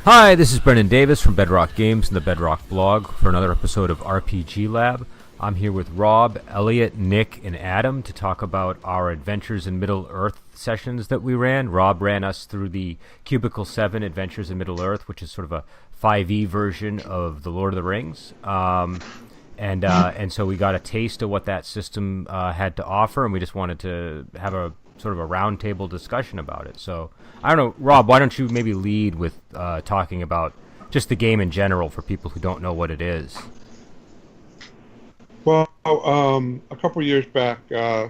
Hi, this is Brendan Davis from Bedrock Games and the Bedrock blog for another episode of RPG Lab. I'm here with Rob, Elliot, Nick, and Adam to talk about our Adventures in Middle-earth sessions that we ran. Rob ran us through the Cubicle 7 Adventures in Middle-earth, which is sort of a 5e version of The Lord of the Rings. And so we got a taste of what that system had to offer, and we just wanted to have a sort of a roundtable discussion about it. So I don't know, Rob, why don't you maybe lead with talking about just the game in general for people who don't know what it is? Well, a couple of years back,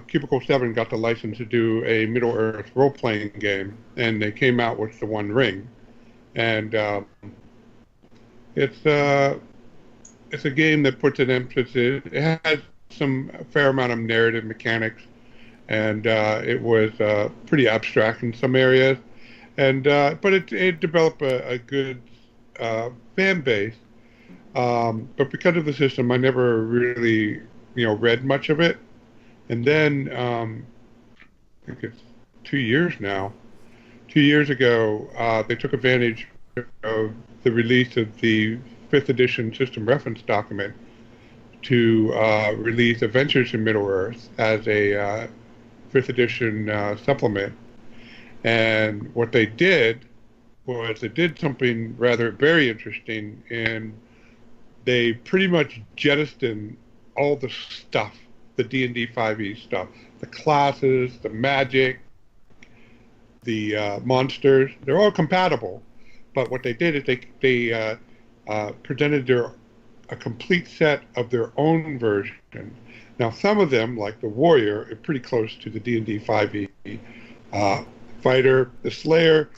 Cubicle 7 got the license to do a Middle-earth role-playing game, and they came out with the One Ring. And it's a game that puts an emphasis. It has a fair amount of narrative mechanics, and it was pretty abstract in some areas. And but it developed a good fan base. But because of the system, I never really, read much of it. And then I think it's 2 years now. 2 years ago, they took advantage of the release of the 5th edition system reference document to release Adventures in Middle-earth as a 5th edition supplement. And what they did was they did something rather very interesting, and they pretty much jettisoned all the stuff, the D&D 5e stuff, the classes, the magic, the monsters. They're all compatible, but what they did is they presented a complete set of their own version. Now, some of them, like the Warrior, are pretty close to the D&D 5e fighter, the Slayer.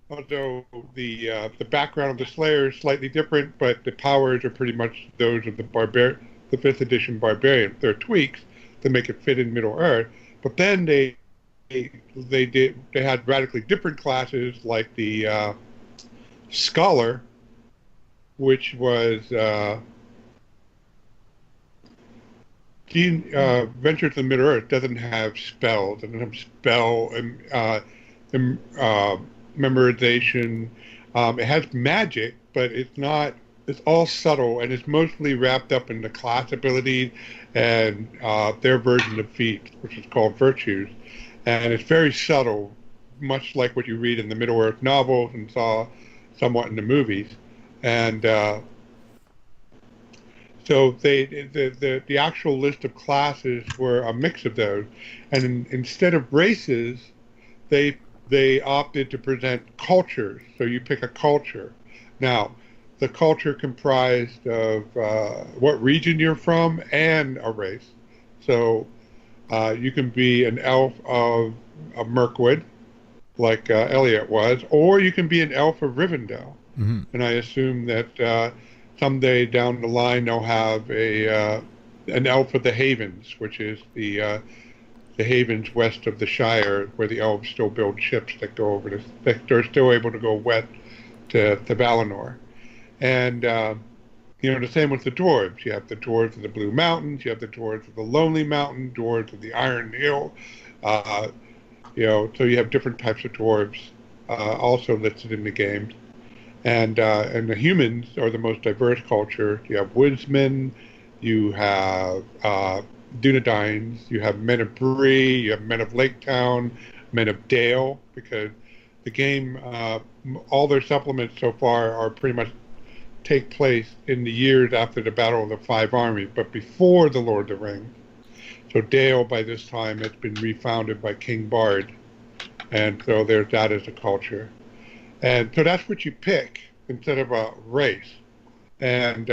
Although the background of the Slayer is slightly different, but the powers are pretty much those of the 5th edition Barbarian. There are tweaks to make it fit in Middle-earth, but then they had radically different classes, like the Scholar, which was Ventures in Middle-earth doesn't have spells, doesn't have spell memorization. It has magic, but it's all subtle, and it's mostly wrapped up in the class abilities and their version of feats, which is called virtues. And it's very subtle, much like what you read in the Middle-earth novels and saw somewhat in the movies. And so the actual list of classes were a mix of those. And instead of races, they opted to present cultures. So you pick a culture. Now, the culture comprised of what region you're from and a race. So you can be an elf of Mirkwood, like Elliot was, or you can be an elf of Rivendell. Mm-hmm. And I assume that someday down the line they'll have an elf of the Havens, which is the havens west of the Shire, where the elves still build ships that go over they're still able to go west to Valinor. And the same with the dwarves. You have the dwarves of the Blue Mountains, you have the dwarves of the Lonely Mountain, dwarves of the Iron Hill. So you have different types of dwarves also listed in the game. And the humans are the most diverse culture. You have woodsmen, you have Dunedains, you have men of Bree, you have men of Lake Town, men of Dale, because the game, all their supplements so far are pretty much take place in the years after the Battle of the Five Armies, but before the Lord of the Rings. So Dale, by this time, has been refounded by King Bard, and so there's that as a culture. And so that's what you pick instead of a race. And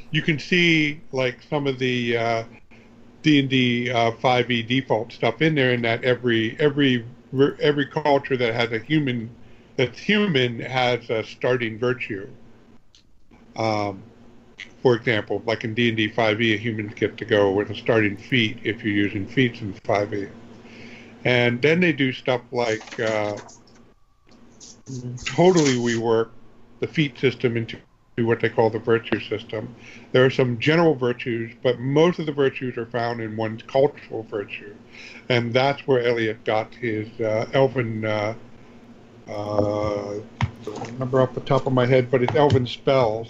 you can see like some of the D&D 5e default stuff in there, in that every culture that has that's human has a starting virtue. For example, like in D&D 5e, humans get to go with a starting feat if you're using feats in 5e. And then they do stuff like totally rework the feat system into what they call the virtue system. There are some general virtues, but most of the virtues are found in one's cultural virtue. And that's where Elliot got his elven don't remember off the top of my head, but it's Elven Spells.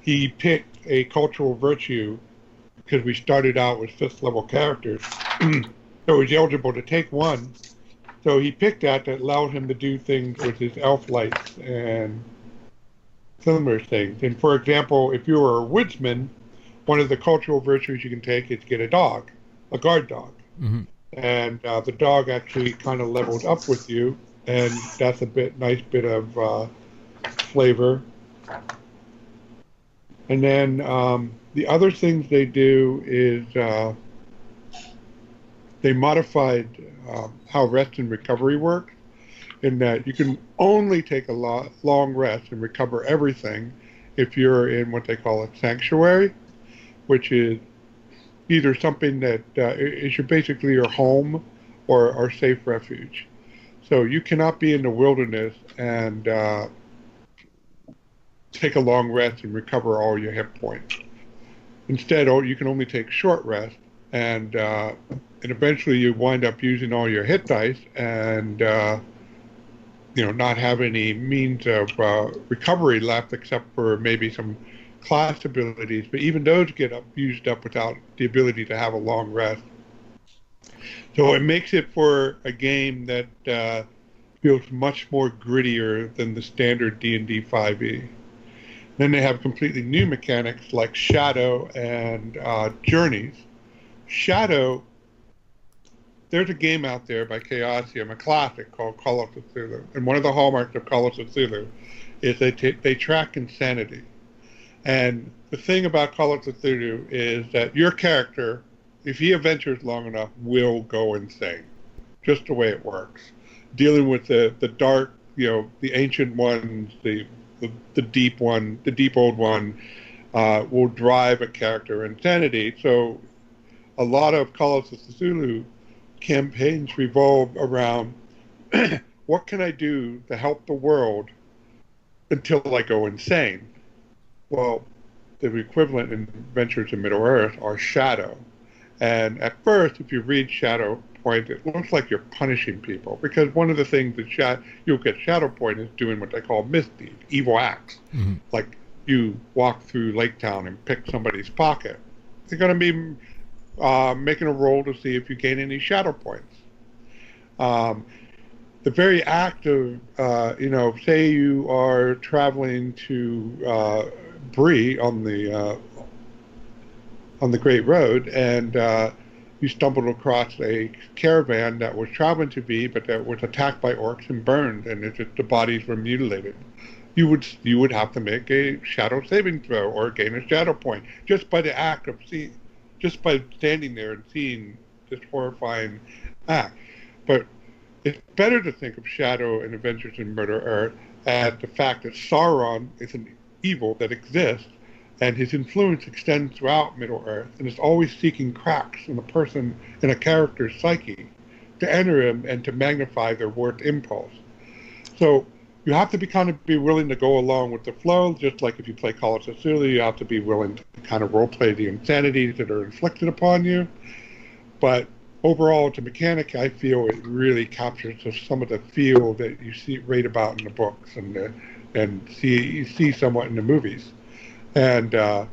He picked a cultural virtue because we started out with 5th level characters. So he's eligible to take one. So he picked that allowed him to do things with his elf lights and similar things. And for example, if you were a woodsman, one of the cultural virtues you can take is to get a dog, a guard dog. Mm-hmm. And the dog actually kind of levels up with you, and that's a nice bit of flavor. And then the other things they do is they modified how rest and recovery work, in that you can only take a long rest and recover everything if you're in what they call a sanctuary, which is either something that is basically your home or safe refuge. So you cannot be in the wilderness and take a long rest and recover all your hit points. Instead, you can only take short rest, and eventually you wind up using all your hit dice and not have any means of recovery left except for maybe some class abilities, but even those get used up without the ability to have a long rest. So it makes it for a game that feels much more grittier than the standard D&D 5e. Then they have completely new mechanics like Shadow and Journeys. Shadow, there's a game out there by Chaosium, a classic called Call of Cthulhu. And one of the hallmarks of Call of Cthulhu is they track insanity. And the thing about Call of Cthulhu is that your character, if he adventures long enough, will go insane. Just the way it works. Dealing with the dark, the ancient ones, the deep one, the deep old one, will drive a character insanity. So a lot of Call of Cthulhu campaigns revolve around what can I do to help the world until I go insane? Well, the equivalent in Adventures in Middle-earth are Shadow. And at first, if you read Shadow Point, it looks like you're punishing people, because one of the things that you'll get Shadow Point is doing what they call misdeeds, evil acts. Mm-hmm. Like you walk through Lake Town and pick somebody's pocket. They're going to be making a roll to see if you gain any Shadow Points. The very act of, say you are traveling to Bree on the Great Road, and you stumbled across a caravan that was traveling to Bree, but that was attacked by orcs and burned, and the bodies were mutilated. You would have to make a shadow saving throw or gain a shadow point just by the act of just by standing there and seeing this horrifying act. But it's better to think of Shadow and Adventures in Middle-earth as the fact that Sauron is an evil that exists, and his influence extends throughout Middle-earth, and is always seeking cracks in a character's psyche to enter him and to magnify their worst impulse. So you have to be willing to go along with the flow, just like if you play Call of Cthulhu, you have to be willing to kind of role-play the insanities that are inflicted upon you. But overall, it's a mechanic I feel it really captures some of the feel that you read about in the books and see somewhat in the movies. And the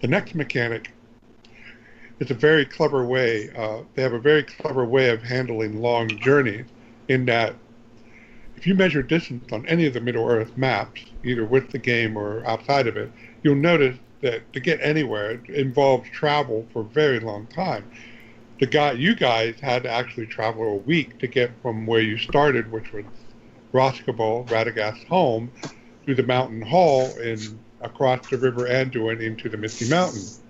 next mechanic is a very clever way. They have a very clever way of handling long journeys, in that if you measure distance on any of the Middle-earth maps, either with the game or outside of it, you'll notice that to get anywhere, it involves travel for a very long time. You guys had to actually travel a week to get from where you started, which was Roscommon, Radagast's home, through the mountain hall and across the River Anduin into the Misty Mountains.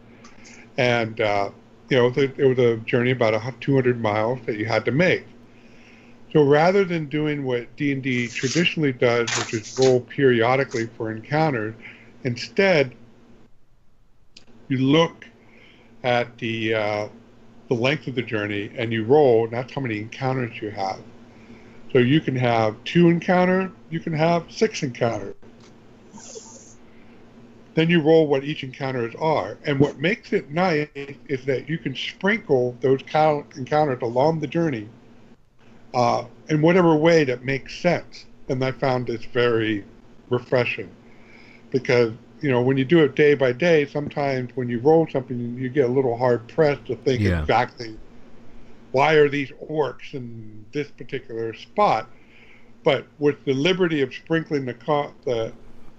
And, it was a journey about 200 miles that you had to make. So rather than doing what D&D traditionally does, which is roll periodically for encounters, instead you look at the length of the journey and you roll, and that's how many encounters you have. So you can have 2 encounters, you can have 6 encounters. Then you roll what each encounters are. And what makes it nice is that you can sprinkle those encounters along the journey in whatever way that makes sense. And I found this very refreshing because, when you do it day by day, sometimes when you roll something, you get a little hard pressed to think Yeah. exactly why are these orcs in this particular spot. But with the liberty of sprinkling the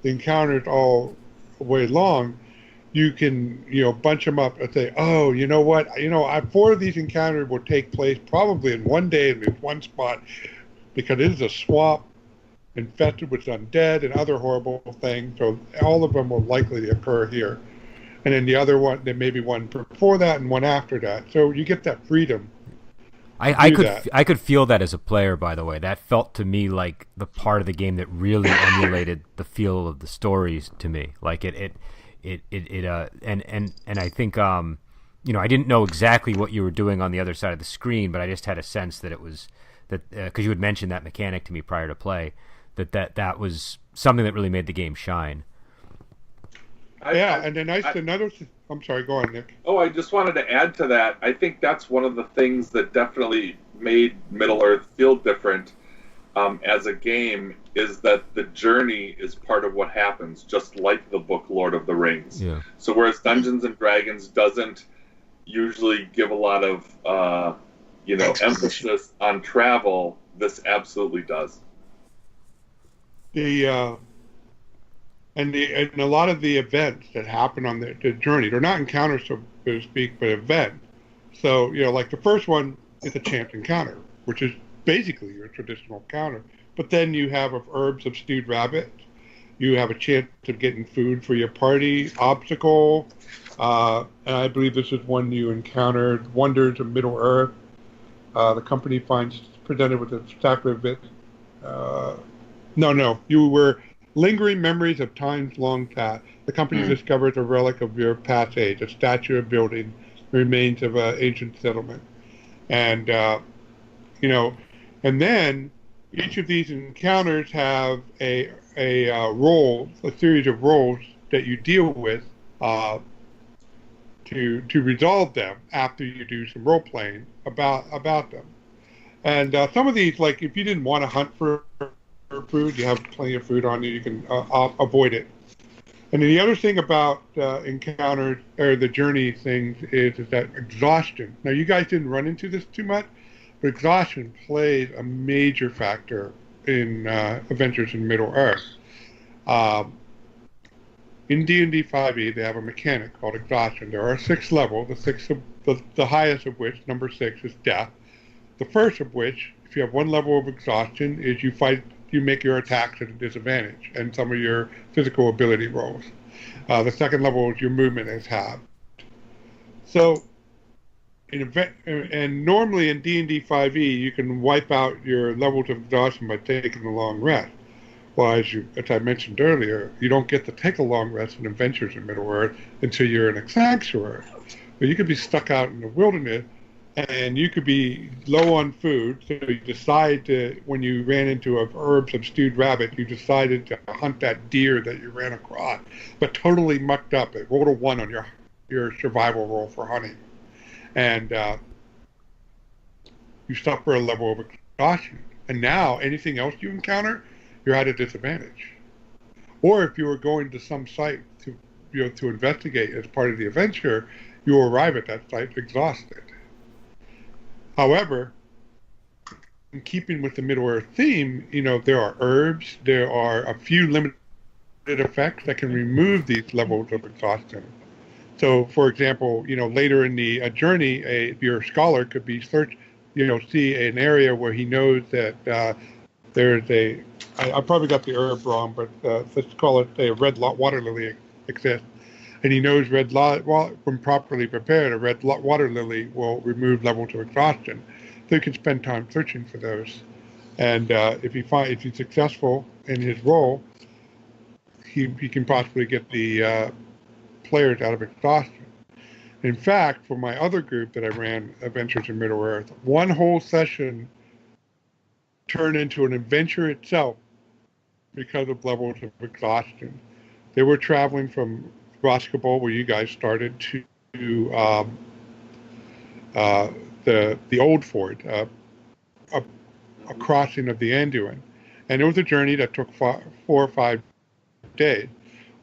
encounters all the way long, you can, bunch them up and say, oh, you know what? 4 of these encounters will take place probably in one day in this one spot because it is a swamp infested with undead and other horrible things. So all of them will likely occur here. And then the other one, there may be one before that and one after that. So you get that freedom. I could feel that as a player, by the way. That felt to me like the part of the game that really emulated the feel of the stories to me. Like and I think I didn't know exactly what you were doing on the other side of the screen, but I just had a sense that it was that because you had mentioned that mechanic to me prior to play, that was something that really made the game shine. And then I'm sorry, go on, Nick. Oh, I just wanted to add to that. I think that's one of the things that definitely made Middle-earth feel different as a game is that the journey is part of what happens, just like the book Lord of the Rings. Yeah. So whereas Dungeons and Dragons doesn't usually give a lot of emphasis on travel, this absolutely does. And a lot of the events that happen on the journey, they're not encounters, so to speak, but events. So, like the first one is a chance encounter, which is basically your traditional encounter. But then you have herbs of stewed rabbit. You have a chance of getting food for your party, obstacle. And I believe this is one you encountered, Wonders of Middle-earth. The company finds presented with a spectacular bit. You were lingering memories of times long past. The company discovers a relic of your past age, a statue, a building, remains of an ancient settlement. And, and then each of these encounters have a series of roles that you deal with to resolve them after you do some role playing about them. And some of these, like if you didn't want to hunt for food, you have plenty of food on you, you can avoid it. And then the other thing about encounters or the journey things is that exhaustion. Now, you guys didn't run into this too much, but exhaustion plays a major factor in Adventures in Middle-earth. In D&D 5e, they have a mechanic called exhaustion. There are 6 levels, the highest of which, number 6, is death. The first of which, if you have 1 level of exhaustion, is you make your attacks at a disadvantage and some of your physical ability rolls. The second level is your movement is halved. So, and normally in D&D 5e, you can wipe out your levels of exhaustion by taking a long rest. Well, as I mentioned earlier, you don't get to take a long rest in Adventures in Middle-earth until you're in a sanctuary. But you could be stuck out in the wilderness, and you could be low on food, so you decide to, when you ran into herbs of stewed rabbit, you decided to hunt that deer that you ran across, but totally mucked up. It rolled a 1 on your survival roll for hunting. And you suffer a level of exhaustion. And now, anything else you encounter, you're at a disadvantage. Or if you were going to some site to investigate as part of the adventure, you will arrive at that site exhausted. However, in keeping with the Middle-earth theme, there are herbs, there are a few limited effects that can remove these levels of exhaustion. So, for example, later in the journey, your scholar could be see an area where he knows that there's I probably got the herb wrong, but let's call it a red water lily exists. And he knows when properly prepared, a red water lily will remove levels of exhaustion. So he can spend time searching for those. And if he's successful in his role, he can possibly get the players out of exhaustion. In fact, for my other group that I ran, Adventures in Middle-earth, one whole session turned into an adventure itself because of levels of exhaustion. They were traveling from Roskabol, where you guys started, to the old fort, a crossing of the Anduin. And it was a journey that took 4 or 5 days.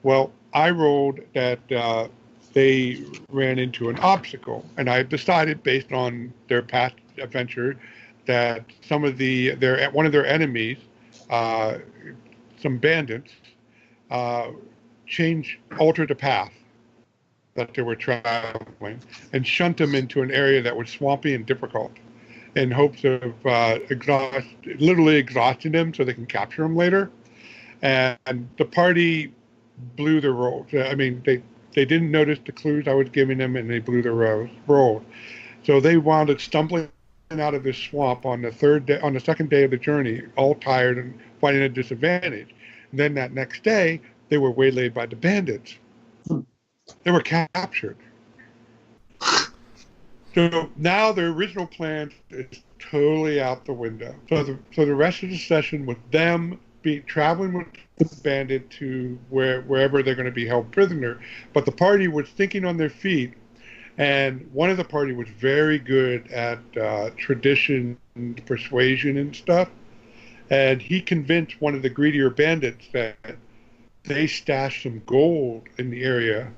Well, I rolled that they ran into an obstacle, and I decided, based on their past adventure, that some of one of their enemies, some bandits, altered the path that they were traveling and shunt them into an area that was swampy and difficult, in hopes of literally exhausting them so they can capture them later. And the party blew their rolls. I mean, they didn't notice the clues I was giving them, and they blew their rolls. So they wound up stumbling out of this swamp on the second day of the journey, all tired and fighting a disadvantage. And then that next day, they were waylaid by the bandits. They were captured. So now their original plan is totally out the window. So the rest of the session with them traveling with the bandit to wherever they're going to be held prisoner. But the party was thinking on their feet, and one of the party was very good at tradition, persuasion, and stuff. And he convinced one of the greedier bandits that they stashed some gold in the area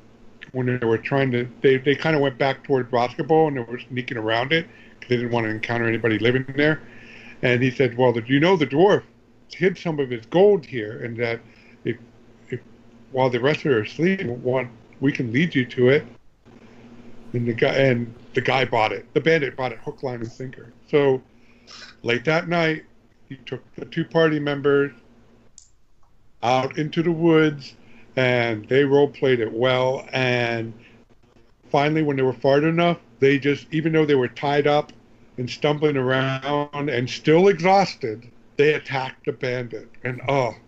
when they were trying to. They kind of went back toward basketball, and they were sneaking around it because they didn't want to encounter anybody living there. And he said, "Well, the dwarf hid some of his gold here, and that if while the rest are asleep, we can lead you to it." And the guy bought it. The bandit bought it hook, line, and sinker. So late that night, he took the 2 party members out into the woods, and they role-played it well. And finally, when they were far enough, they just, even though they were tied up and stumbling around and still exhausted, they attacked the bandit. And it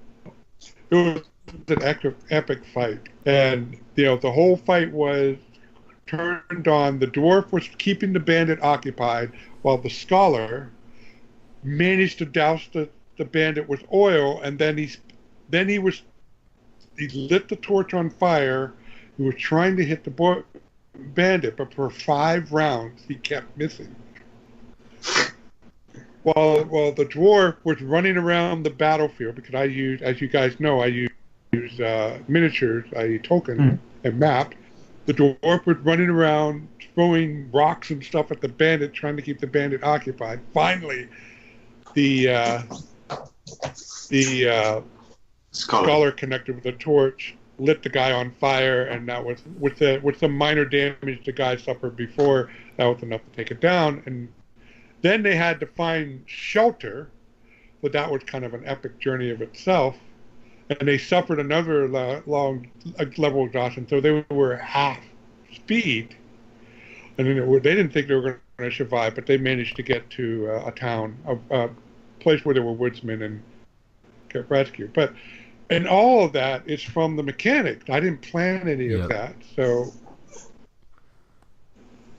was an epic fight. And the whole fight was turned on. The dwarf was keeping the bandit occupied, while the scholar managed to douse the bandit with oil, and then he lit the torch on fire. He was trying to hit the bandit, but for 5 rounds he kept missing. While the dwarf was running around the battlefield, because I use, as you guys know, I use miniatures, i.e. token and map. The dwarf was running around throwing rocks and stuff at the bandit, trying to keep the bandit occupied. Finally, the scholar connected with the torch, lit the guy on fire, and that was with some minor damage the guy suffered before. That was enough to take it down. And then they had to find shelter, but that was kind of an epic journey of itself. And they suffered another long level exhaustion, so they were half speed. And then they didn't think they were going to survive, but they managed to get to a town, a place where there were woodsmen, and get rescued. And all of that is from the mechanics. I didn't plan any of that, so.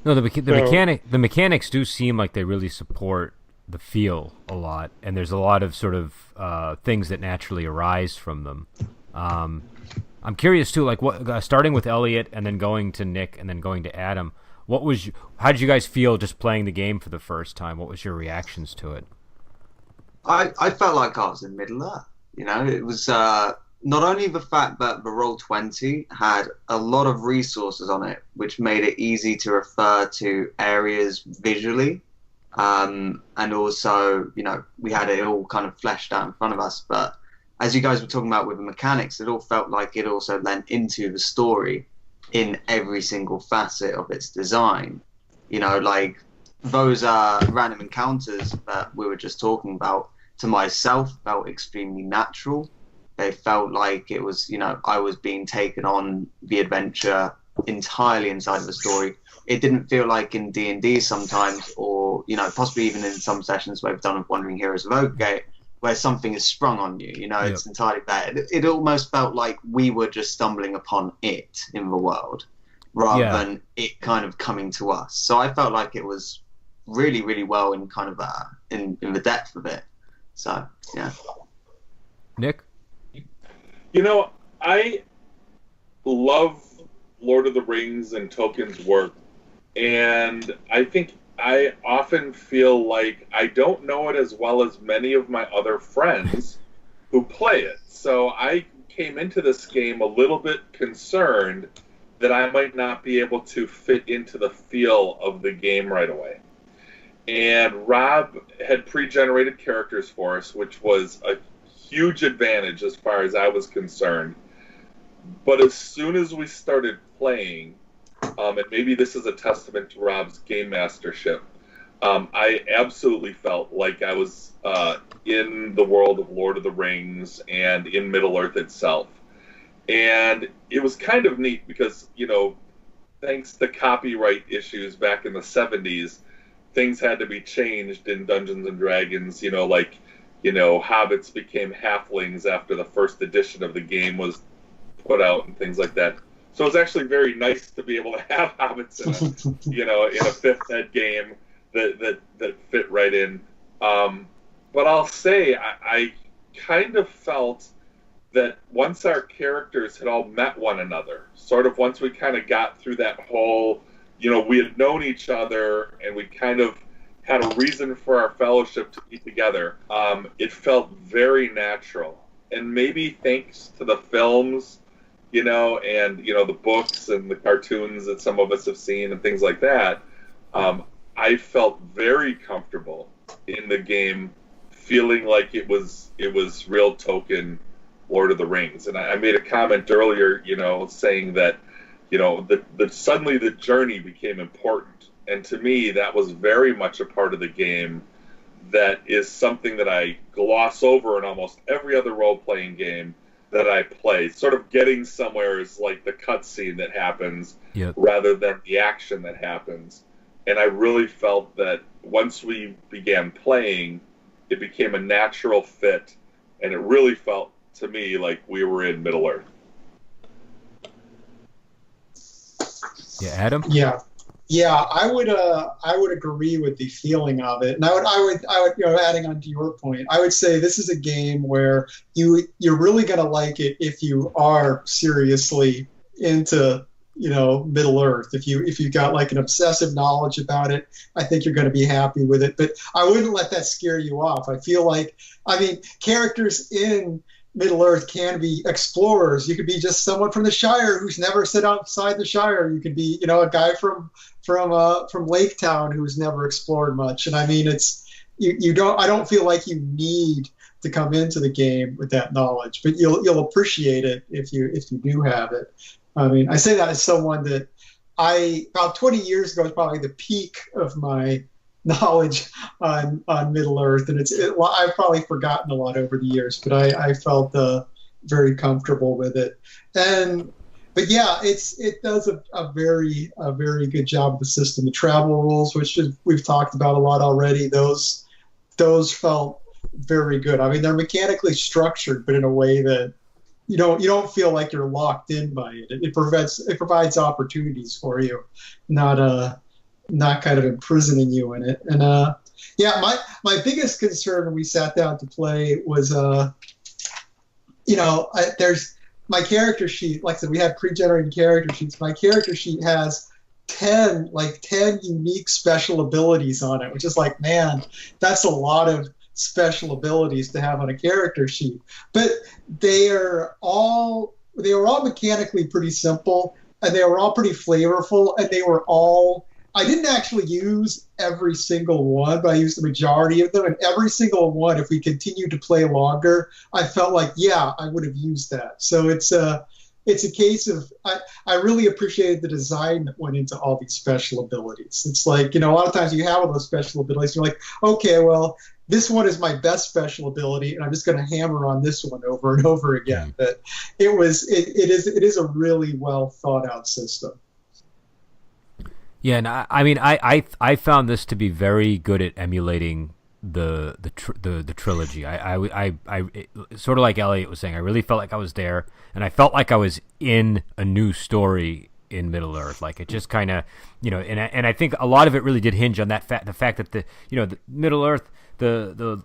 No, the mechanics do seem like they really support the feel a lot, and there's a lot of sort of things that naturally arise from them. I'm curious too, like starting with Elliot and then going to Nick and then going to Adam. How did you guys feel just playing the game for the first time? What was your reactions to it? I felt like I was in Middle Earth. It was not only the fact that the Roll20 had a lot of resources on it, which made it easy to refer to areas visually. And also, we had it all kind of fleshed out in front of us. But as you guys were talking about with the mechanics, it all felt like it also lent into the story in every single facet of its design. Like those random encounters that we were just talking about, to myself, felt extremely natural. They felt like it was, I was being taken on the adventure entirely inside of the story. It didn't feel like in D&D sometimes, or possibly even in some sessions where we've done with Wandering Heroes of Ogregate, where something is sprung on you. It's entirely there. It almost felt like we were just stumbling upon it in the world, rather than it kind of coming to us. So I felt like it was really, really well in kind of in the depth of it. So yeah. Nick, I love Lord of the Rings and Tolkien's work. And I think I often feel like I don't know it as well as many of my other friends who play it. So I came into this game a little bit concerned that I might not be able to fit into the feel of the game right away. And Rob had pre-generated characters for us, which was a huge advantage as far as I was concerned. But as soon as we started playing, and maybe this is a testament to Rob's game mastership, I absolutely felt like I was in the world of Lord of the Rings and in Middle-earth itself. And it was kind of neat because, thanks to copyright issues back in the 70s, things had to be changed in Dungeons and Dragons, hobbits became halflings after the first edition of the game was put out and things like that. So it was actually very nice to be able to have hobbits in a fifth ed game that fit right in. But I'll say I kind of felt that once our characters had all met one another, sort of once we kind of got through that whole, we had known each other and we kind of had a reason for our fellowship to be together, it felt very natural. And maybe thanks to the films, and, the books and the cartoons that some of us have seen and things like that, I felt very comfortable in the game, feeling like it was real token Lord of the Rings. And I made a comment earlier, saying that, suddenly the journey became important. And to me, that was very much a part of the game that is something that I gloss over in almost every other role-playing game that I play. Sort of getting somewhere is like the cutscene that happens rather than the action that happens. And I really felt that once we began playing, it became a natural fit, and it really felt to me like we were in Middle-earth. Yeah, Adam? Yeah, I would agree with the feeling of it, and I would, adding on to your point, I would say this is a game where you're really gonna like it if you are seriously into, Middle Earth. If you got like an obsessive knowledge about it, I think you're gonna be happy with it. But I wouldn't let that scare you off. I feel like, characters in Middle Earth can be explorers. You could be just someone from the Shire who's never set outside the Shire. You could be, a guy from Lake Town who's never explored much. And it's I don't feel like you need to come into the game with that knowledge, but you'll appreciate it if you do have it. I say that as someone that about 20 years ago was probably the peak of my knowledge on Middle Earth, and I've probably forgotten a lot over the years, but I felt very comfortable with it. But yeah, it does a very good job of the system. The travel rules, which we've talked about a lot already, those felt very good. They're mechanically structured, but in a way that you don't feel like you're locked in by it. It provides opportunities for you, not kind of imprisoning you in it. And my biggest concern when we sat down to play was there's my character sheet. Like I said, we had pre-generated character sheets. My character sheet has 10 unique special abilities on it, which is like, man, that's a lot of special abilities to have on a character sheet. But they were all mechanically pretty simple, and they were all pretty flavorful, and they were all, I didn't actually use every single one, but I used the majority of them. And every single one, if we continued to play longer, I felt like, yeah, I would have used that. So it's a case of, I really appreciated the design that went into all these special abilities. It's like, a lot of times you have all those special abilities, you're like, okay, well, this one is my best special ability, and I'm just going to hammer on this one over and over again. But it is a really well thought out system. Yeah, and I found this to be very good at emulating the trilogy. I sort of like Elliot was saying, I really felt like I was there, and I felt like I was in a new story in Middle Earth. Like it just kind of, and I think a lot of it really did hinge on that the fact that the Middle Earth, the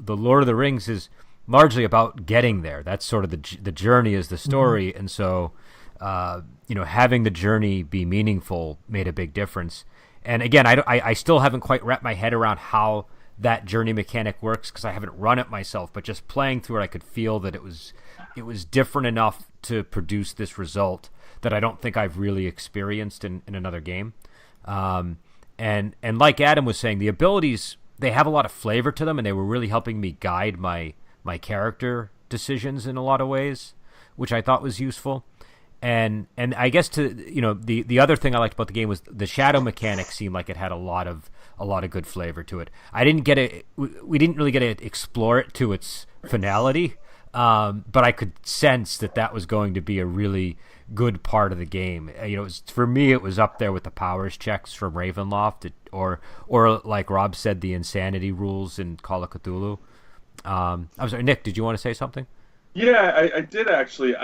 Lord of the Rings is largely about getting there. That's sort of the journey is the story, and so. Having the journey be meaningful made a big difference. And again, I still haven't quite wrapped my head around how that journey mechanic works because I haven't run it myself. But just playing through it, I could feel that it was different enough to produce this result that I don't think I've really experienced in another game. And like Adam was saying, the abilities, they have a lot of flavor to them, and they were really helping me guide my character decisions in a lot of ways, which I thought was useful. And I guess the other thing I liked about the game was the shadow mechanic seemed like it had a lot of good flavor to it. We didn't really get to explore it to its finality, but I could sense that was going to be a really good part of the game. For me, it was up there with the powers checks from Ravenloft, or like Rob said, the insanity rules in Call of Cthulhu. I'm sorry, Nick, did you want to say something? Yeah, I did actually.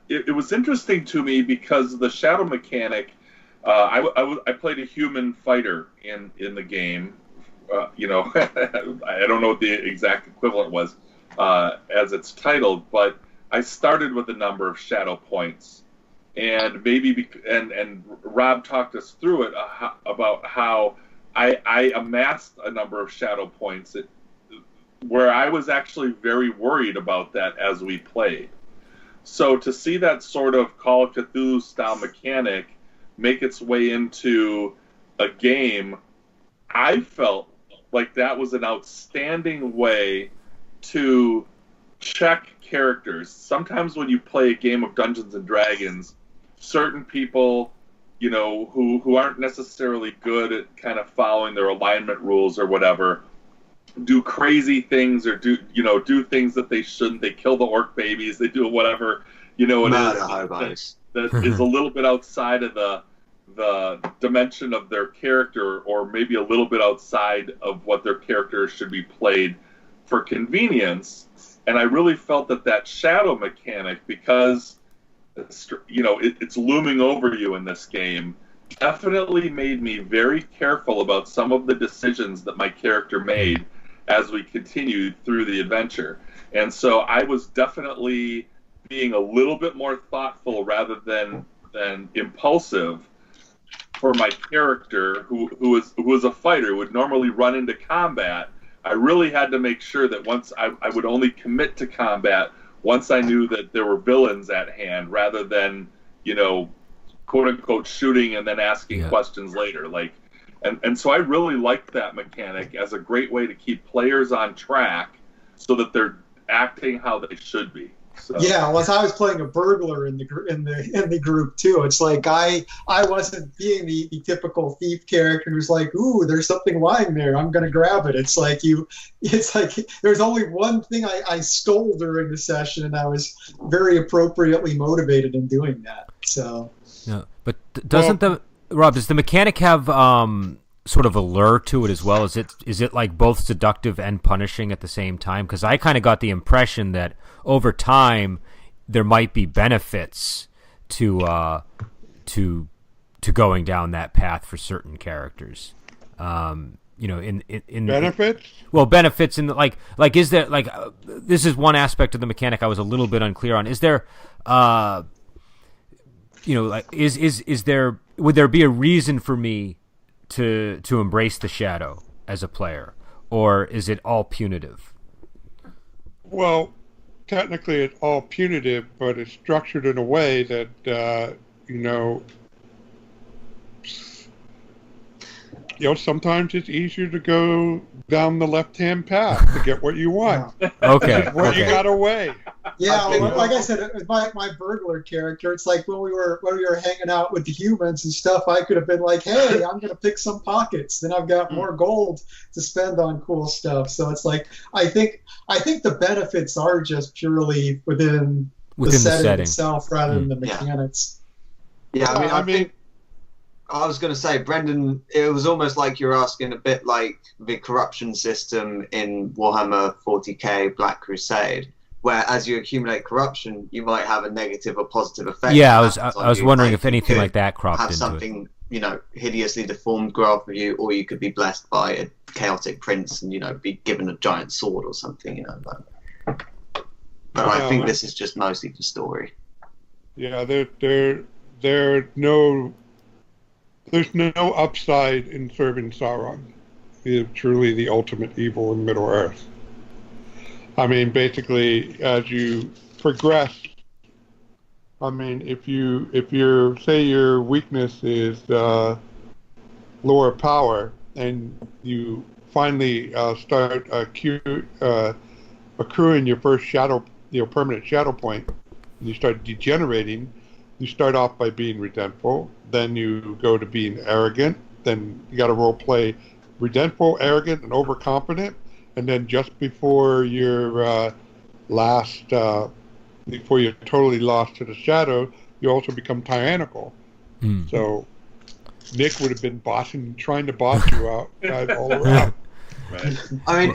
It was interesting to me because the shadow mechanic. I played a human fighter in the game. I don't know what the exact equivalent was as it's titled, but I started with a number of shadow points, and and Rob talked us through it about how I amassed a number of shadow points where I was actually very worried about that as we played. So to see that sort of Call of Cthulhu style mechanic make its way into a game, I felt like that was an outstanding way to check characters. Sometimes when you play a game of Dungeons and Dragons, certain people, who aren't necessarily good at kind of following their alignment rules or whatever, do crazy things or do things that they shouldn't. They kill the orc babies. They do whatever, that is a little bit outside of the dimension of their character, or maybe a little bit outside of what their character should be played for convenience. And I really felt that shadow mechanic, because it's looming over you in this game, definitely made me very careful about some of the decisions that my character made as we continued through the adventure. And so I was definitely being a little bit more thoughtful rather than impulsive for my character, who was a fighter, who would normally run into combat. I really had to make sure that once I would only commit to combat once I knew that there were villains at hand, rather than, quote unquote shooting and then asking questions later. And so I really liked that mechanic as a great way to keep players on track so that they're acting how they should be. So. Yeah, well, I was playing a burglar in the group too. It's like I wasn't being the typical thief character who's like, ooh, there's something lying there, I'm gonna grab it. It's like there's only one thing I stole during the session, and I was very appropriately motivated in doing that. So. Yeah, but Rob, does the mechanic have sort of a lure to it as well? Is it like both seductive and punishing at the same time? Because I kind of got the impression that over time there might be benefits to going down that path for certain characters. In benefits. Well, benefits in the, like is there this is one aspect of the mechanic I was a little bit unclear on. Is there is there, would there be a reason for me to embrace the shadow as a player, or is it all punitive? Well, technically it's all punitive, but it's structured in a way that sometimes it's easier to go down the left-hand path to get what you want. Okay. Where you got away. Yeah, like I said, my burglar character, it's like when we were hanging out with the humans and stuff, I could have been like, hey, I'm going to pick some pockets. Then I've got more gold to spend on cool stuff. So it's like, I think the benefits are just purely within the setting itself rather than the mechanics. Yeah, I mean, I was going to say, Brendan, it was almost like you're asking a bit like the corruption system in Warhammer 40k Black Crusade, where as you accumulate corruption, you might have a negative or positive effect. Yeah, I was wondering if anything like that cropped into something, hideously deformed grow off of you, or you could be blessed by a chaotic prince and, be given a giant sword or something, But I think this is just mostly for story. Yeah, there are no there's no upside in serving Sauron. He is truly the ultimate evil in Middle Earth. I mean, basically, as you progress, I mean, if your say your weakness is lower power, and you finally start accruing your first permanent shadow point, and you start degenerating, you start off by being resentful, then you go to being arrogant, then you got to role play resentful, arrogant, and overconfident, and then just before you're before you're totally lost to the shadow, you also become tyrannical. So Nick would have been trying to boss you out all around. Right. I mean,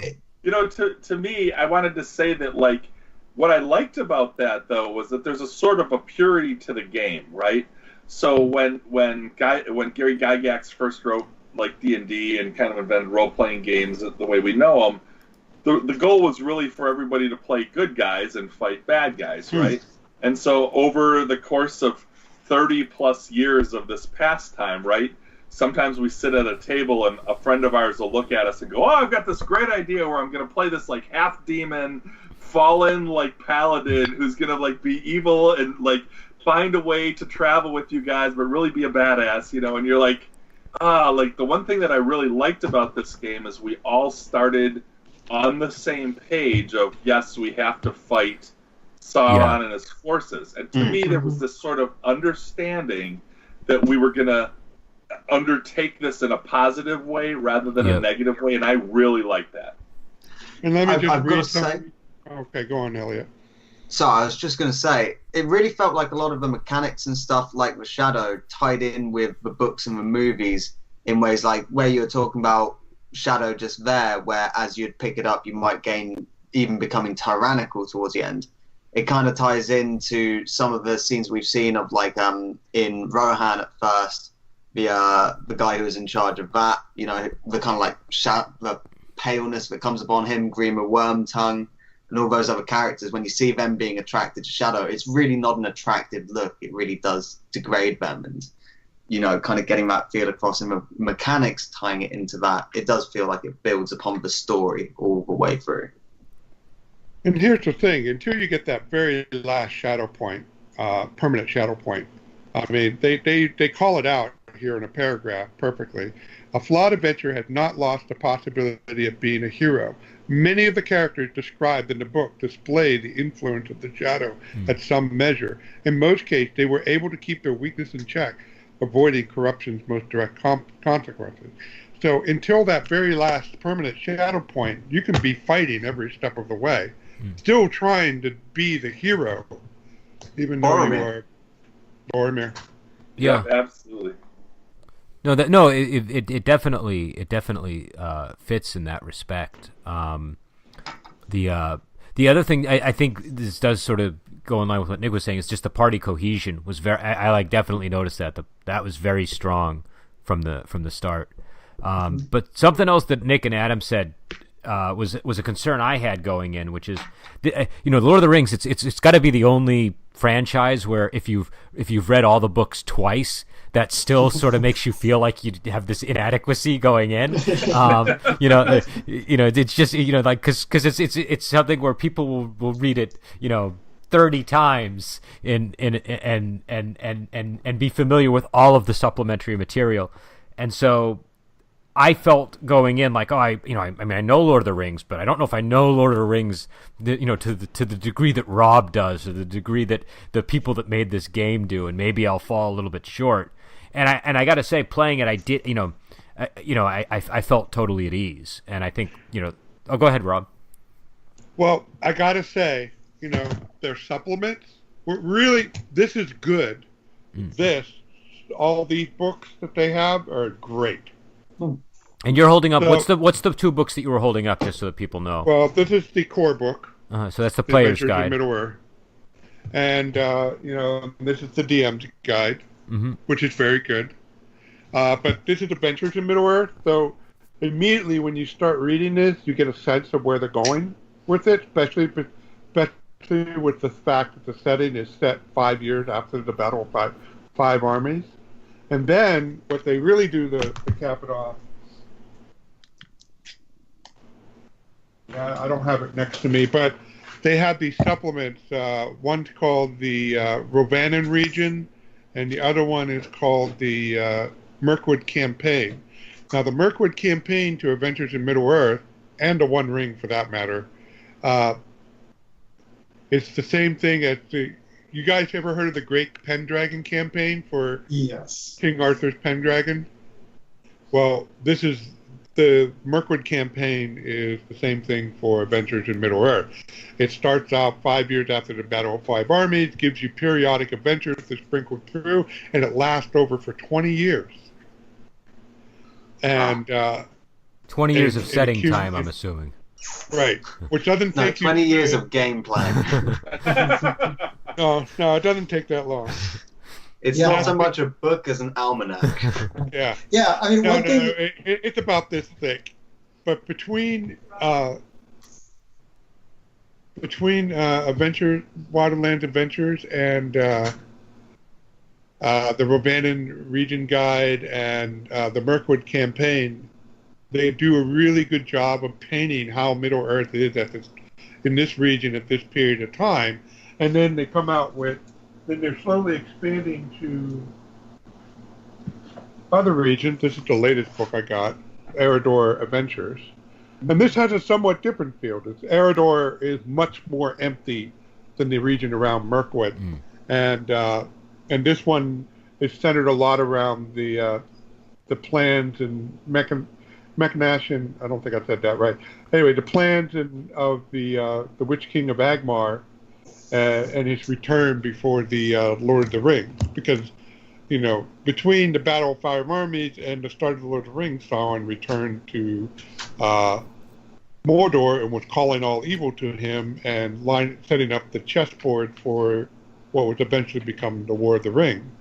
to me, I wanted to say that, like, what I liked about that, though, was that there's a sort of a purity to the game, right? So when Gary Gygax first wrote, like, D&D and kind of invented role-playing games the way we know them, the goal was really for everybody to play good guys and fight bad guys, right? And so over the course of 30-plus years of this pastime, right, sometimes we sit at a table and a friend of ours will look at us and go, oh, I've got this great idea where I'm going to play this, like, half-demon, fallen, like, paladin who's going to, like, be evil and, like, find a way to travel with you guys but really be a badass, and you're like, like, the one thing that I really liked about this game is we all started on the same page of, yes, we have to fight Sauron and his forces. And to me, there was this sort of understanding that we were going to undertake this in a positive way rather than a negative way, and I really like that. And let me just I've got read to say, something. Okay, go on, Elliot. So I was just going to say, it really felt like a lot of the mechanics and stuff, like the Shadow, tied in with the books and the movies in ways like where you were talking about Shadow just there, where as you'd pick it up, you might gain even becoming tyrannical towards the end. It kind of ties into some of the scenes we've seen of, like, in Rohan at first, the guy who was in charge of that, the kind of like the paleness that comes upon him, Grima Wormtongue, and all those other characters. When you see them being attracted to Shadow, it's really not an attractive look. It really does degrade them, and kind of getting that feel across, and the mechanics tying it into that, it does feel like it builds upon the story all the way through. And here's the thing, until you get that very last shadow point, permanent shadow point, I mean, they call it out here in a paragraph perfectly. A flawed adventurer has not lost the possibility of being a hero. Many of the characters described in the book display the influence of the shadow at some measure. In most cases, they were able to keep their weakness in check, avoiding corruption's most direct consequences. So until that very last permanent shadow point, you can be fighting every step of the way, still trying to be the hero, even though you are Boromir. Yeah, absolutely. It definitely fits in that respect. The other thing I think this does sort of go in line with what Nick was saying is just the party cohesion was very. I definitely noticed that was very strong from the start. But something else that Nick and Adam said was a concern I had going in, which is the Lord of the Rings. It's got to be the only franchise where if you've read all the books twice, that still sort of makes you feel like you have this inadequacy going in. It's just like because it's something where people will read it 30 times and be familiar with all of the supplementary material, and so I felt going in like, I know Lord of the Rings, but I don't know if I know Lord of the Rings, to the degree that Rob does, or the degree that the people that made this game do, and maybe I'll fall a little bit short. And I got to say, playing it, I did, I felt totally at ease, and I think, oh, go ahead, Rob. Well, I got to say, their supplements were really, this is good. All these books that they have are great. And you're holding up. What's the two books that you were holding up, just so that people know? Well, this is the core book. So that's the player's guide. Middle-earth. And this is the DM's guide, which is very good. But this is Adventures in Middle-earth. So immediately when you start reading this, you get a sense of where they're going with it, especially with the fact that the setting is set 5 years after the Battle of Five Armies. And then what they really do to cap it off, I don't have it next to me, but they have these supplements. One's called the Rovanen region, and the other one is called the Mirkwood Campaign. Now, the Mirkwood Campaign to Adventures in Middle-earth, and the One Ring for that matter, it's the same thing as the... You guys ever heard of the Great Pendragon campaign for Yes. King Arthur's Pendragon? Well, this is... The Mirkwood campaign is the same thing for Adventures in Middle-earth. It starts out 5 years after the Battle of Five Armies, gives you periodic adventures to sprinkle through, and it lasts over for 20 years. And 20 years of setting time, I'm assuming. Right, which doesn't take 20 years of gameplay. No, it doesn't take that long. It's not so much a book as an almanac. Yeah. Yeah, I mean, one thing... it's about this thick. But between Waterlands Adventures and the Rovanen Region Guide and the Mirkwood Campaign, they do a really good job of painting how Middle-earth is in this region at this period of time. And then they come out with... Then they're slowly expanding to other regions. This is the latest book I got, Eredor Adventures. And this has a somewhat different feel. Eredor is much more empty than the region around Mirkwood. And this one is centered a lot around the plans and Mechanation. I don't think I said that right. Anyway, the plans of the Witch King of Agmar and his return before the Lord of the Rings, because between the Battle of Five Armies and the start of the Lord of the Rings, Sauron returned to Mordor and was calling all evil to him and setting up the chessboard for what would eventually become the War of the Ring.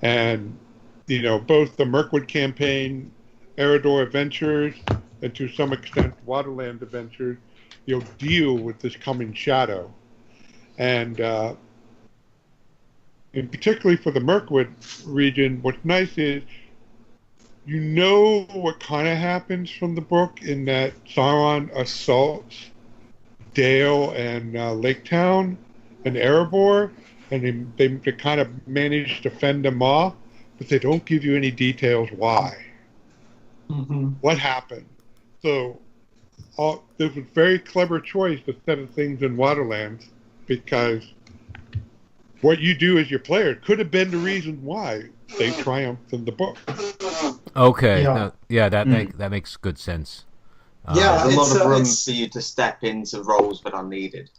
And both the Mirkwood Campaign, Eredor Adventures, and to some extent Waterland Adventures, deal with this coming shadow. And particularly for the Mirkwood region, what's nice is what kind of happens from the book in that Sauron assaults Dale and Lake Town and Erebor, and they kind of manage to fend them off, but they don't give you any details why. Mm-hmm. What happened. So there was a very clever choice instead of things in Waterlands, because what you do as your player could have been the reason why they triumphed in the book. Okay, that makes good sense. There's a lot of room for you to step into roles that are needed.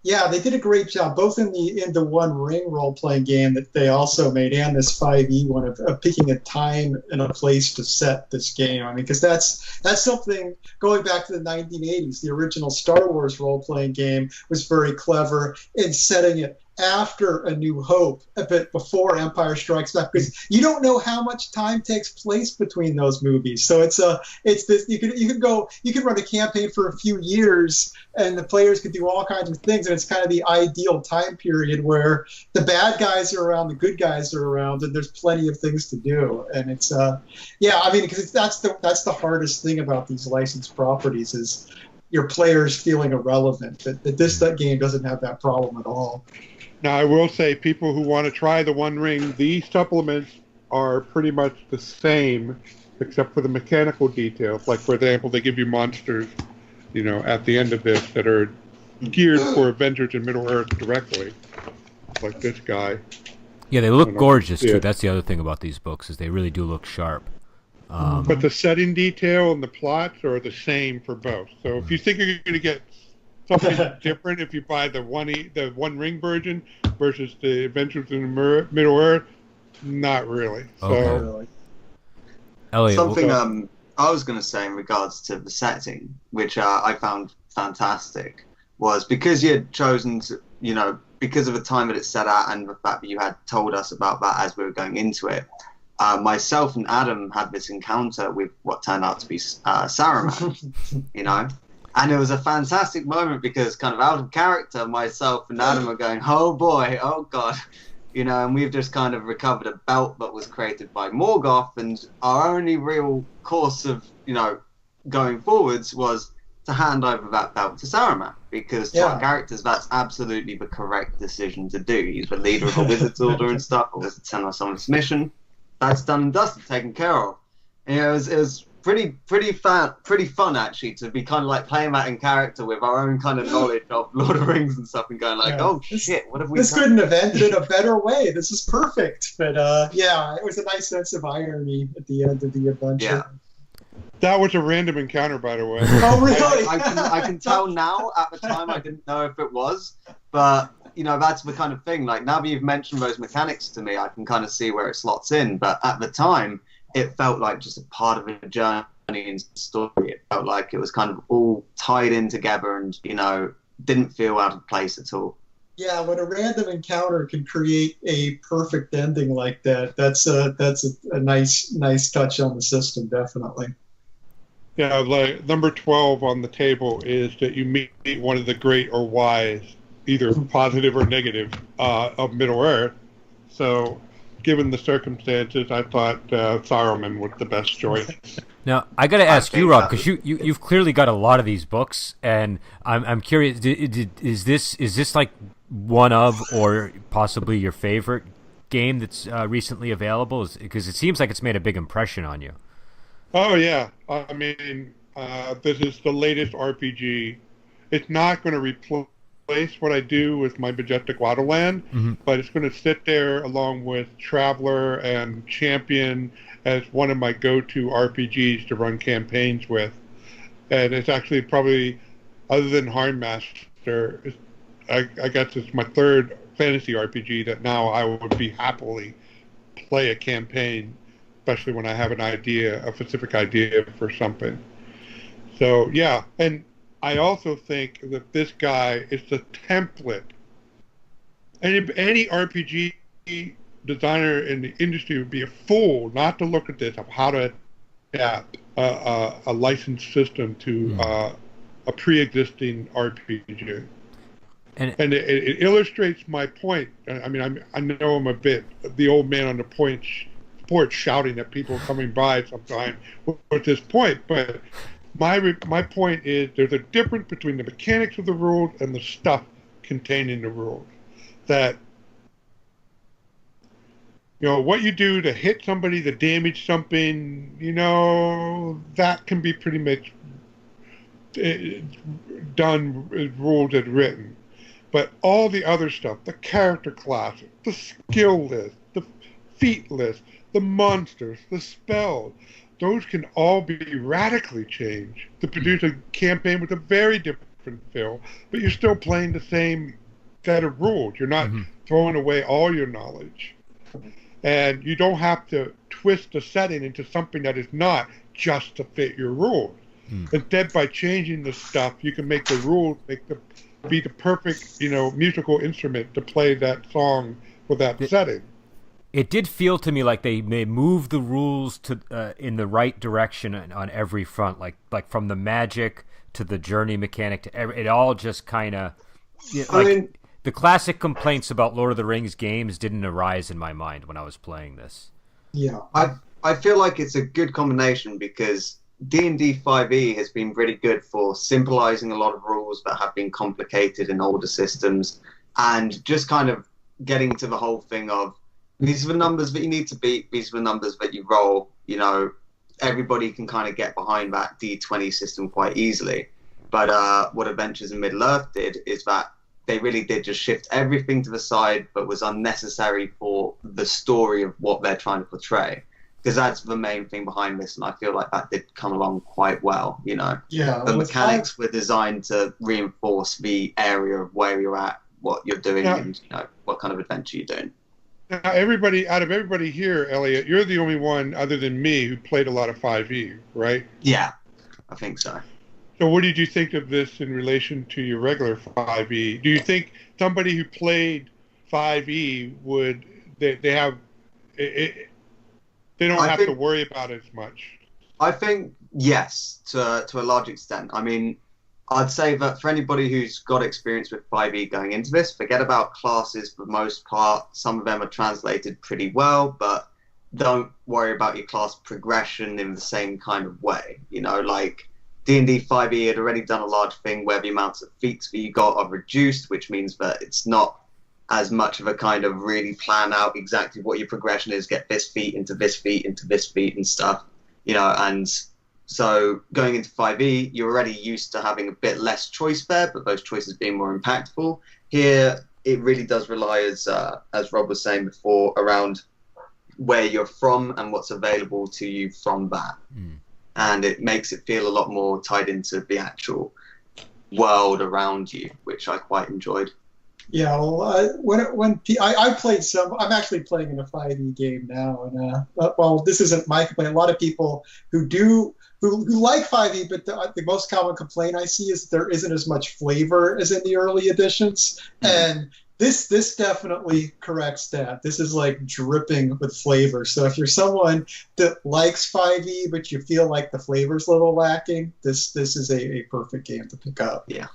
Yeah, they did a great job, both in the One Ring role-playing game that they also made and this 5e one of picking a time and a place to set this game. I mean, because that's something, going back to the 1980s, the original Star Wars role-playing game was very clever in setting it after A New Hope, but before Empire Strikes Back, because you don't know how much time takes place between those movies. So it's this you can run a campaign for a few years, and the players could do all kinds of things, and it's kind of the ideal time period where the bad guys are around, the good guys are around, and there's plenty of things to do. And it's because that's the hardest thing about these licensed properties is your players feeling irrelevant. That game doesn't have that problem at all. Now, I will say, people who want to try the One Ring, these supplements are pretty much the same, except for the mechanical details. Like, for example, they give you monsters, at the end of this that are geared for Adventures in Middle-earth directly, like this guy. Yeah, they look gorgeous, too. That's the other thing about these books, is they really do look sharp. But the setting detail and the plots are the same for both. So if you think you're going to get something different if you buy the One Ring version versus the Adventures in Middle-earth, not really. Okay. So, Elliot, something I was going to say in regards to the setting, which I found fantastic, was because you had chosen to, because of the time that it's set at and the fact that you had told us about that as we were going into it. Myself and Adam had this encounter with what turned out to be Saruman, And it was a fantastic moment because kind of out of character, myself and Adam are going, oh boy, oh God. and we've just kind of recovered a belt that was created by Morgoth, and our only real course of, going forwards was to hand over that belt to Saruman, because to our characters, that's absolutely the correct decision to do. He's the leader of a Wizard's Order and stuff, or Wizard sent us on this mission. That's done and dusted, taken care of. And it was pretty fun actually to be kind of like playing that in character with our own kind of knowledge of Lord of the Rings and stuff, and going like, shit, what have we done? This couldn't have ended in a better way. This is perfect. But it was a nice sense of irony at the end of the adventure. Yeah. That was a random encounter, by the way. Oh, really? I can tell now. At the time, I didn't know if it was, but that's the kind of thing. Like, now that you've mentioned those mechanics to me, I can kind of see where it slots in. But at the time, it felt like just a part of a journey and story. It felt like it was kind of all tied in together, and didn't feel out of place at all. Yeah, when a random encounter can create a perfect ending like that, that's a nice touch on the system, definitely. Yeah, like number 12 on the table is that you meet one of the great or wise, either positive or negative, of Middle-earth. So, given the circumstances, I thought Saruman was the best choice. Now, I got to ask you, Rob, because you've clearly got a lot of these books, and I'm curious, is this like one of, or possibly your favorite game that's recently available? Because it seems like it's made a big impression on you. Oh, yeah. I mean, this is the latest RPG. It's not going to replace what I do with my Majestic Wildland, but it's going to sit there along with Traveler and Champion as one of my go-to RPGs to run campaigns with. And it's actually probably, other than Hardmaster, I guess it's my third fantasy RPG that now I would be happily play a campaign, especially when I have a specific idea for something. So, yeah, and I also think that this guy is the template. Any RPG designer in the industry would be a fool not to look at this, of how to adapt a licensed system to a pre-existing RPG. And it illustrates my point. I mean, I know I'm a bit the old man on the porch shouting at people coming by sometimes with this point, but my point is there's a difference between the mechanics of the rules and the stuff contained in the rules. That, what you do to hit somebody, to damage something, that can be pretty much done as rules as written. But all the other stuff, the character classes, the skill list, the feat list, the monsters, the spells, those can all be radically changed to produce a campaign with a very different feel, but you're still playing the same set of rules. You're not throwing away all your knowledge. And you don't have to twist the setting into something that is not just to fit your rules. Instead, by changing the stuff, you can make the rules be the perfect, musical instrument to play that song for that setting. It did feel to me like they moved the rules to in the right direction on every front, like from the magic to the journey mechanic to it all just kind of. The classic complaints about Lord of the Rings games didn't arise in my mind when I was playing this. Yeah, I feel like it's a good combination, because D&D 5e has been really good for simplifying a lot of rules that have been complicated in older systems, and just kind of getting to the whole thing of, these are the numbers that you need to beat, these are the numbers that you roll. Everybody can kind of get behind that D20 system quite easily. But what Adventures in Middle-earth did is that they really did just shift everything to the side, but was unnecessary for the story of what they're trying to portray. Because that's the main thing behind this, and I feel like that did come along quite well, Yeah, the mechanics were designed to reinforce the area of where you're at, what you're doing, and what kind of adventure you're doing. Now, out of everybody here, Elliot, you're the only one other than me who played a lot of 5e, right? Yeah, I think so. So what did you think of this in relation to your regular 5e? Do you think somebody who played 5e they don't have to worry about it as much? I think yes, to a large extent. I mean, I'd say that for anybody who's got experience with 5e going into this, forget about classes for the most part. Some of them are translated pretty well, but don't worry about your class progression in the same kind of way. You know, like D&D 5e had already done a large thing where the amounts of feats that you got are reduced, which means that it's not as much of a kind of really plan out exactly what your progression is, get this feat into this feat into this feat and stuff, you know. And so going into 5e, you're already used to having a bit less choice there, but those choices being more impactful. Here, it really does rely, as Rob was saying before, around where you're from and what's available to you from that. And it makes it feel a lot more tied into the actual world around you, which I quite enjoyed. Yeah, well, I played some, I'm actually playing in a 5e game now, and well, this isn't my complaint. A lot of people who like 5e, but the most common complaint I see is there isn't as much flavor as in the early editions, and this definitely corrects that. This is like dripping with flavor. So if you're someone that likes 5e but you feel like the flavor's a little lacking, this is a perfect game to pick up. Yeah.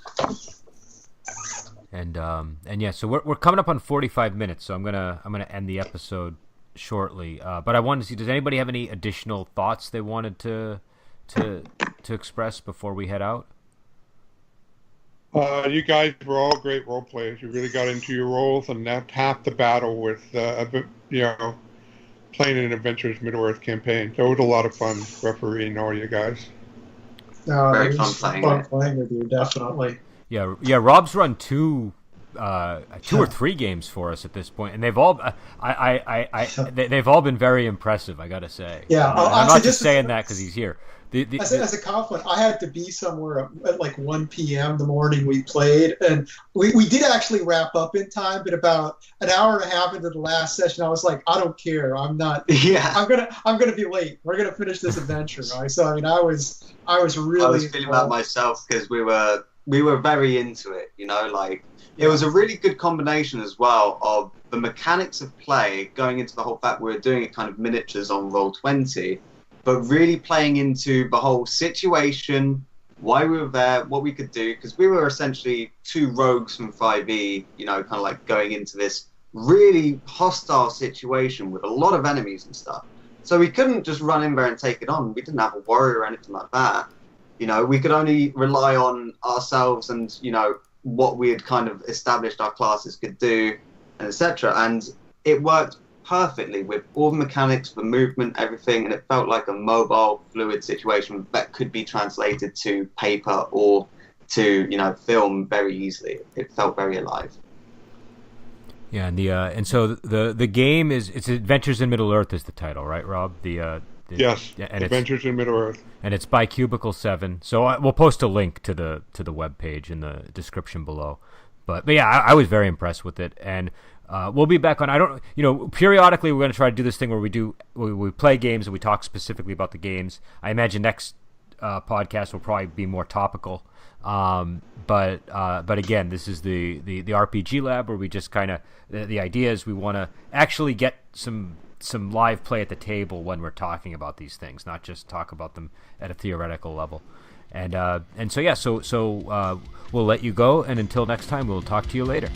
And yeah, so we're coming up on 45 minutes, so I'm gonna end the episode shortly. But I wanted to see, does anybody have any additional thoughts they wanted to express before we head out? You guys were all great role players. You really got into your roles, and that's half the battle with playing an Adventures Middle-earth campaign. So it was a lot of fun refereeing all you guys. Very It was fun playing with you, definitely. Yeah. Rob's run two or three games for us at this point, and they've all they've all been very impressive, I gotta say. Yeah, I'm not just saying that because he's here. As a compliment, I had to be somewhere at like 1 p.m. the morning we played, and we did actually wrap up in time, but about an hour and a half into the last session, I was like, I don't care, I'm not. Yeah. I'm gonna be late. We're gonna finish this adventure, right? So I mean, I was really. I was feeling that myself because we were very into it, you know, like it was a really good combination as well of the mechanics of play going into the whole fact we were doing it kind of miniatures on Roll20, but really playing into the whole situation, why we were there, what we could do, because we were essentially two rogues from 5e, you know, kind of like going into this really hostile situation with a lot of enemies and stuff. So we couldn't just run in there and take it on. We didn't have a warrior or anything like that. You know, we could only rely on ourselves and, you know, what we had kind of established our classes could do, and etc. And it worked perfectly with all the mechanics, the movement, everything, and it felt like a mobile, fluid situation that could be translated to paper or to, you know, film very easily. It felt very alive. Yeah, and so the game it's Adventures in Middle Earth is the title, right, Rob? Yes, and Adventures in Middle Earth, and it's by Cubicle 7. So we'll post a link to the webpage in the description below. But yeah, I was very impressed with it, and we'll be back on. Periodically we're going to try to do this thing where we play games and we talk specifically about the games. I imagine next podcast will probably be more topical. But again, this is the RPG lab where we just kind of the idea is we want to actually get some live play at the table when we're talking about these things, not just talk about them at a theoretical level. And so we'll let you go, and until next time, we'll talk to you later.